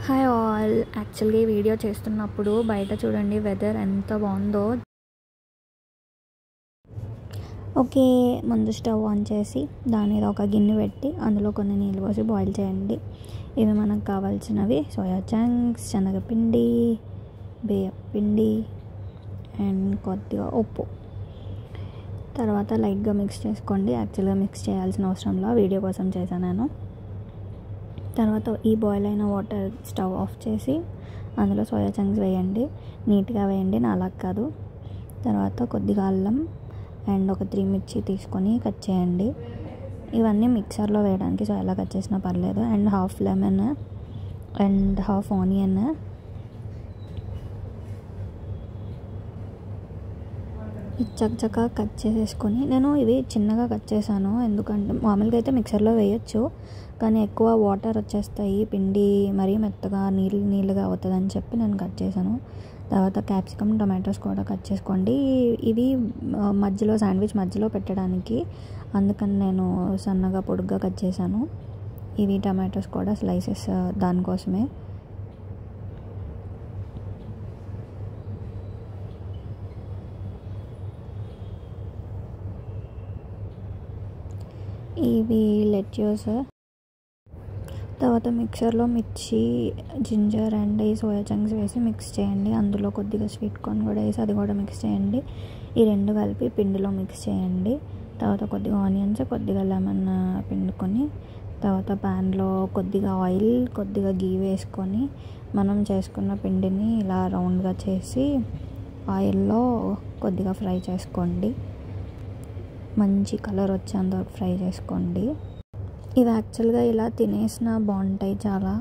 Hi all. యాక్చువల్గా ఈ video చేస్తున్నప్పుడు బయట చూడండి వెదర్ ఎంత బాగుందో. ఓకే, ముందు స్టవ్ ఆన్ చేసి దాని మీద ఒక గిన్నె పెట్టి అందులో కొన్ని నీళ్ళు పోసి బాయిల్ చేయండి. ఇవి మనకు కావాల్సినవి సోయా చంక్స్, శనగపిండి, బియ్యపిండి అండ్ కొద్దిగా ఉప్పు. తర్వాత లైట్గా మిక్స్ చేసుకోండి. యాక్చువల్గా మిక్స్ చేయాల్సిన అవసరంలో వీడియో కోసం చేశాను నేను. తర్వాత ఈ బాయిల్ అయిన వాటర్ స్టవ్ ఆఫ్ చేసి అందులో సోయా చంక్స్ వేయండి. నీట్గా వేయండి, నాలా కాదు. తర్వాత కొద్దిగా అల్లం అండ్ ఒక 3 మిర్చి తీసుకొని కట్ చేయండి. ఇవన్నీ మిక్సర్లో వేయడానికి, సో ఎలా కట్ చేసినా పర్లేదు. And half lemon and half onion, చక్కగా కట్ చేసేసుకొని, నేను ఇవి చిన్నగా కట్ చేశాను ఎందుకంటే మామూలుగా అయితే మిక్సర్లో వేయచ్చు, కానీ ఎక్కువ వాటర్ వచ్చేస్తాయి, పిండి మరీ మెత్తగా నీళ్ళుగా అవుతుందని చెప్పి నేను కట్ చేశాను. తర్వాత క్యాప్సికమ్, టొమాటోస్ కూడా కట్ చేసుకోండి. ఇవి మధ్యలో శాండ్విచ్ మధ్యలో పెట్టడానికి, అందుకని నేను సన్నగా పొడుగ్గా కట్ చేశాను. ఇవి టమాటోస్ కూడా స్లైసెస్ దానికోసమే. ఇవి లెట్యూస్. తర్వాత మిక్సర్లో మిర్చి, జింజర్ అండ్ ఈ సోయా చంక్స్ వేసి మిక్స్ చేయండి. అందులో కొద్దిగా స్వీట్ కార్న్ కూడా వేసి అది కూడా మిక్స్ చేయండి. ఈ రెండు కలిపి పిండిలో మిక్స్ చేయండి. తర్వాత కొద్దిగా ఆనియన్స్, కొద్దిగా లెమన్ పిండుకొని, తర్వాత ప్యాన్లో కొద్దిగా ఆయిల్, కొద్దిగా గీ వేసుకొని మనం చేసుకున్న పిండిని ఇలా రౌండ్గా చేసి ఆయిల్లో కొద్దిగా ఫ్రై చేసుకోండి. మంచి కలర్ వచ్చేంతవరకు ఫ్రై చేసుకోండి. ఇవి యాక్చువల్గా ఇలా తినేసిన బాగుంటాయి చాలా.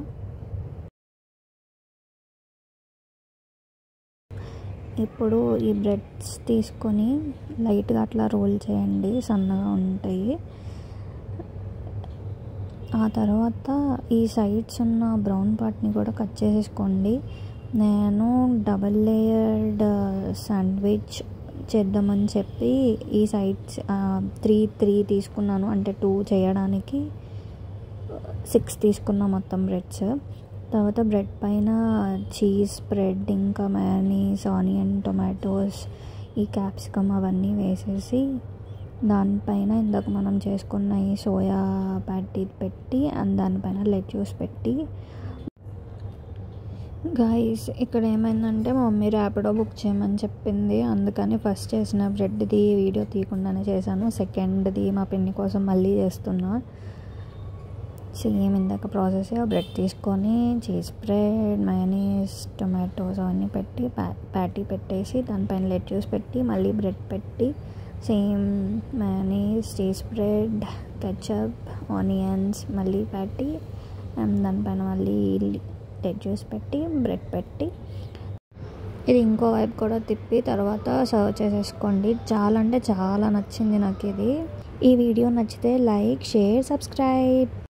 ఇప్పుడు ఈ బ్రెడ్స్ తీసుకొని లైట్గా అట్లా రోల్ చేయండి, సన్నగా ఉంటాయి. ఆ తర్వాత ఈ సైడ్స్ ఉన్న బ్రౌన్ పార్ట్ని కూడా కట్ చేసేసుకోండి. నేను డబల్ లేయర్డ్ శాండ్విచ్ చేద్దామని చెప్పి ఈ సైడ్స్ 3 తీసుకున్నాను, అంటే 2 చేయడానికి 6 తీసుకున్నా మొత్తం బ్రెడ్స్. తర్వాత బ్రెడ్ పైన చీజ్ స్ప్రెడ్, ఇంకా మయోనీస్, ఆనియన్, టొమాటోస్, ఈ క్యాప్సికమ్ అవన్నీ వేసేసి దానిపైన ఇందాక మనం చేసుకున్న ఈ సోయా ప్యాటీ పెట్టి అండ్ దానిపైన లెట్యూస్ పెట్టి. గాయస్, ఇక్కడ ఏమైందంటే మా మమ్మీ ర్యాపిడో బుక్ చేయమని చెప్పింది, అందుకని ఫస్ట్ చేసిన బ్రెడ్ది వీడియో తీయకుండానే చేశాను. సెకండ్ది మా పిన్ని కోసం మళ్ళీ చేస్తున్నా. సేమ్ ఇందాక ప్రాసెస్. బ్రెడ్ తీసుకొని చీజ్ స్ప్రెడ్, మయోనీస్, టొమాటోస్ అవన్నీ పెట్టి ప్యాటీ పెట్టేసి దానిపైన లెట్యూస్ పెట్టి మళ్ళీ బ్రెడ్ పెట్టి same mayonnaise, cheese spread, ketchup, onions, మళ్ళీ ప్యాటీ అండ్ దానిపైన మళ్ళీ లెట్యూస్ పెట్టి బ్రెడ్ పెట్టి ఇది ఇంకో వైపు కూడా తిప్పి తర్వాత సర్వ్ చేసేసుకోండి. చాలా అంటే చాలా నచ్చింది నాకు ఇది. ఈ వీడియో నచ్చితే లైక్, షేర్, సబ్స్క్రైబ్.